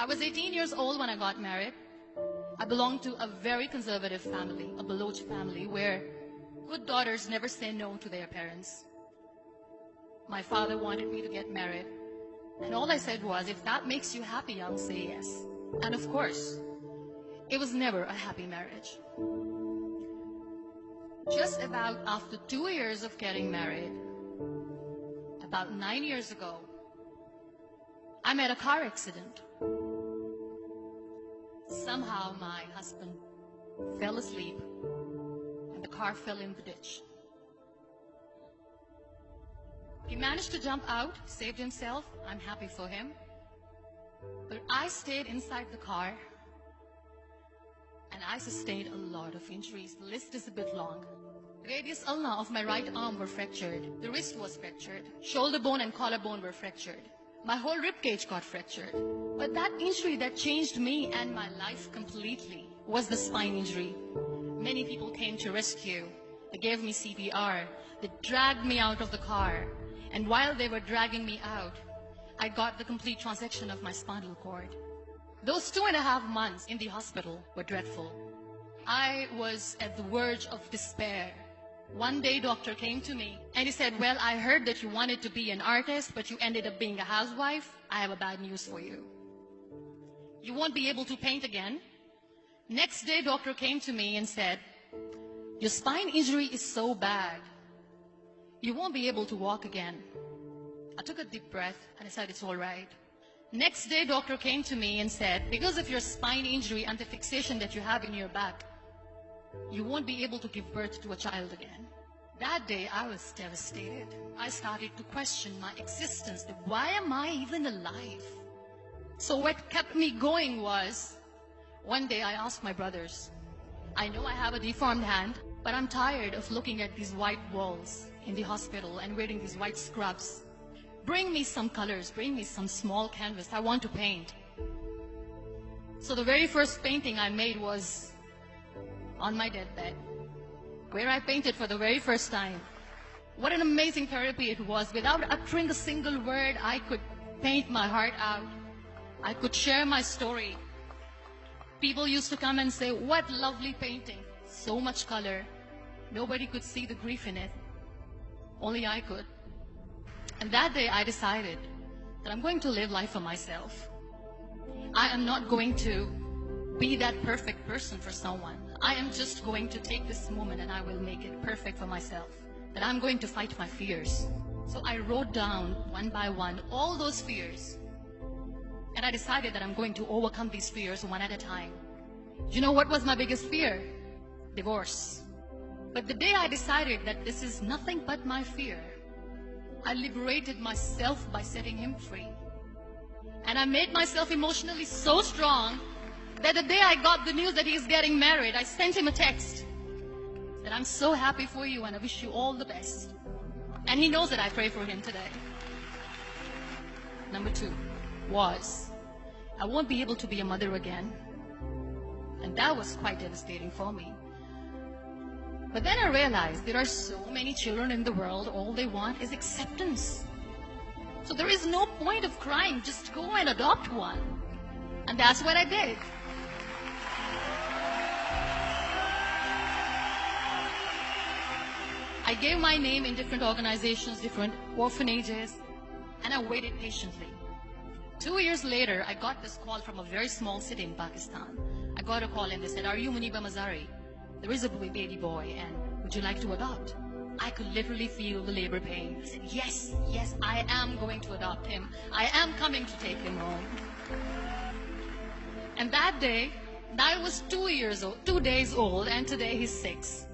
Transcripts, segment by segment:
I was 18 years old when I got married. I belonged to a very conservative family, a Baloch family, where good daughters never say no to their parents. My father wanted me to get married, and all I said was, if that makes you happy, I'll say yes. And of course, it was never a happy marriage. Just about after 2 years of getting married, about 9 years ago, I met a car accident. Somehow my husband fell asleep and the car fell in the ditch. He managed to jump out, saved himself. I'm happy for him. But I stayed inside the car and I sustained a lot of injuries. The list is a bit long. Radius ulna of my right arm were fractured. The wrist was fractured. Shoulder bone and collarbone were fractured. My whole rib cage got fractured. But that injury that changed me and my life completely was the spine injury. Many people came to rescue. They gave me CPR. They dragged me out of the car. And while they were dragging me out, I got the complete transection of my spinal cord. Those 2.5 months in the hospital were dreadful. I was at the verge of despair. One day, doctor came to me and he said, well, I heard that you wanted to be an artist, but you ended up being a housewife. I have a bad news for you. You won't be able to paint again. Next day, doctor came to me and said, your spine injury is so bad, you won't be able to walk again. I took a deep breath and I said, it's all right. Next day, doctor came to me and said, because of your spine injury and the fixation that you have in your back, you won't be able to give birth to a child again. That day, I was devastated. I started to question my existence. Why am I even alive? So what kept me going was, one day I asked my brothers, I know I have a deformed hand, but I'm tired of looking at these white walls in the hospital and wearing these white scrubs. Bring me some colors, bring me some small canvas. I want to paint. So the very first painting I made was on my deathbed, where I painted for the very first time. What an amazing therapy it was. Without uttering a single word, I could paint my heart out. I could share my story. People used to come and say, what lovely painting. So much color. Nobody could see the grief in it. Only I could. And that day I decided that I'm going to live life for myself. I am not going to be that perfect person for someone. I am just going to take this moment and I will make it perfect for myself. That I'm going to fight my fears. So I wrote down one by one all those fears. And I decided that I'm going to overcome these fears one at a time. You know what was my biggest fear? Divorce. But the day I decided that this is nothing but my fear, I liberated myself by setting him free. And I made myself emotionally so strong that the day I got the news that he is getting married, I sent him a text that I'm so happy for you and I wish you all the best. And he knows that I pray for him today. Number 2 was, I won't be able to be a mother again. And that was quite devastating for me. But then I realized there are so many children in the world, all they want is acceptance. So there is no point of crying, just go and adopt one. And that's what I did. I gave my name in different organizations, different orphanages, and I waited patiently. 2 years later, I got this call from a very small city in Pakistan. I got a call and they said, are you Muniba Mazari? There is a baby boy and would you like to adopt? I could literally feel the labor pain. I said, yes, yes, I am going to adopt him. I am coming to take him home. And that day, I was 2 days old, and today he's 6.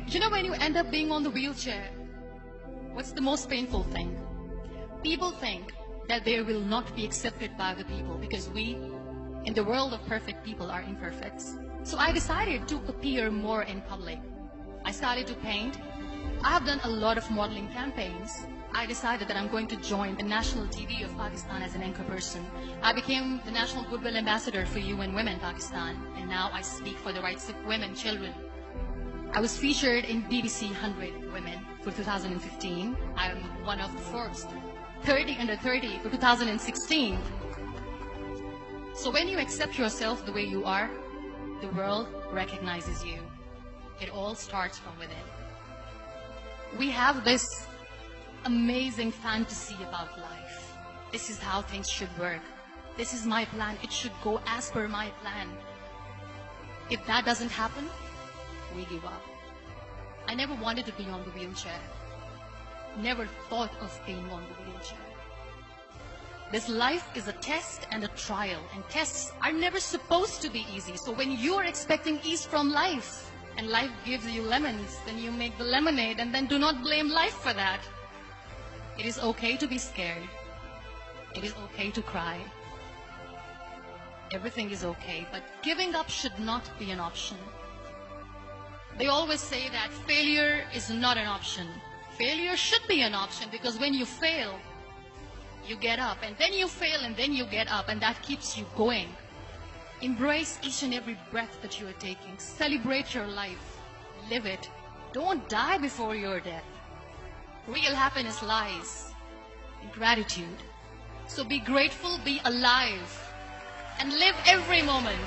You know, when you end up being on the wheelchair, what's the most painful thing? People think that they will not be accepted by the people because we, in the world of perfect people, are imperfects. So I decided to appear more in public. I started to paint. I have done a lot of modeling campaigns. I decided that I'm going to join the national TV of Pakistan as an anchor person. I became the National Goodwill Ambassador for UN Women Pakistan, and now I speak for the rights of women, children. I was featured in BBC 100 Women for 2015. I'm one of the Forbes 30 under 30 for 2016. So when you accept yourself the way you are, the world recognizes you. It all starts from within. We have this amazing fantasy about life. This is how things should work. This is my plan. It should go as per my plan. If that doesn't happen, we give up. I never wanted to be on the wheelchair. Never thought of being on the wheelchair. This life is a test and a trial, and tests are never supposed to be easy. So when you are expecting ease from life, and life gives you lemons, then you make the lemonade, and then do not blame life for that. It is okay to be scared. It is okay to cry. Everything is okay, but giving up should not be an option. They always say that failure is not an option. Failure should be an option, because when you fail, you get up, and then you fail, and then you get up, and that keeps you going. Embrace each and every breath that you are taking. Celebrate your life. Live it. Don't die before your death. Real happiness lies in gratitude. So be grateful, be alive, and live every moment.